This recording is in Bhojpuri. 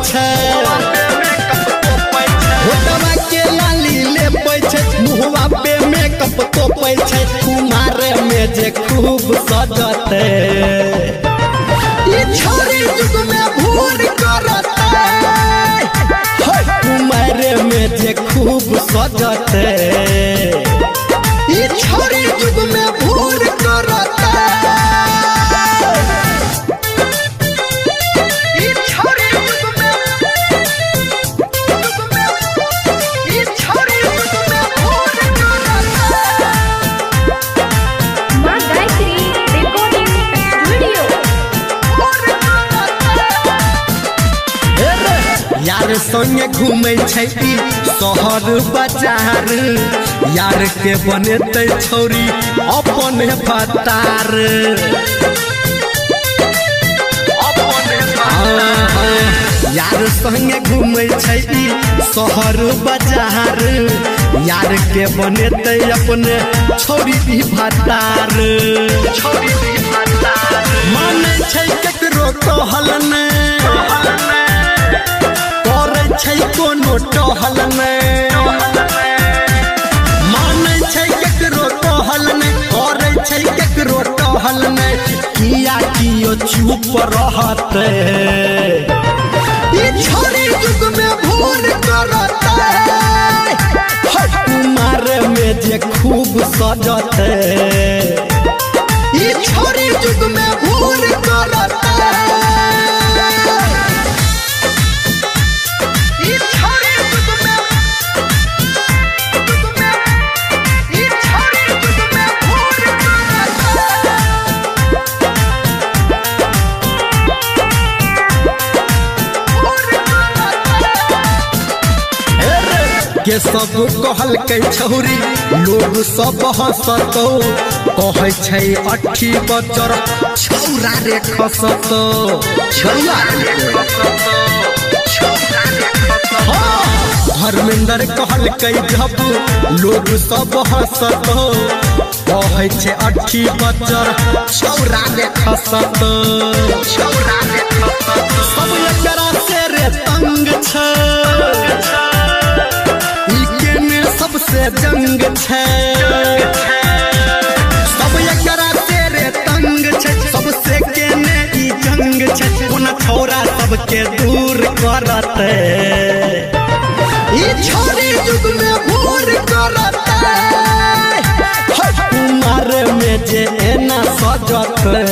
छै होटवा के लाली लेपै छै मुहवा पे मेकअप तोपै छै कुमार में जे खूब सजते ई छोरी जुग में भूल करते कुमार में जे खूब सजते ई छोरी जुग में भूल करते यार संगे घूमे छै शहर बाजार यार के बनेते छोरी अपन फतार यार संगे घूमे छै शहर बाजार यार के बनेते अपने छोरी भी फतार माने छै केकरो कहल ने कोनो टहल माने छै केकरो टहल करे छै केकरो टहल किया कियो चुप रहते ई छोरी जुग में भूल करते कुमार में जे खूब सजते ई छोरी जुग में भूल करते के सब कहल के छौरी लोग सब हंसतो कहै छै अठी बजर छौरा रे खसतो धर्मेंद्र कहल के जब लोग सब हंसतो कहै छै अठी बजर छौरा रे खसतो सब एकरा से रे तंग छै सबसे जंग छै सब एकरा तेरे तंग छै सबसे केने ई जंग छै कोन छोरा सबके दूर करते ई छोरी जुग में भूल करते कुमार में जे एना सजते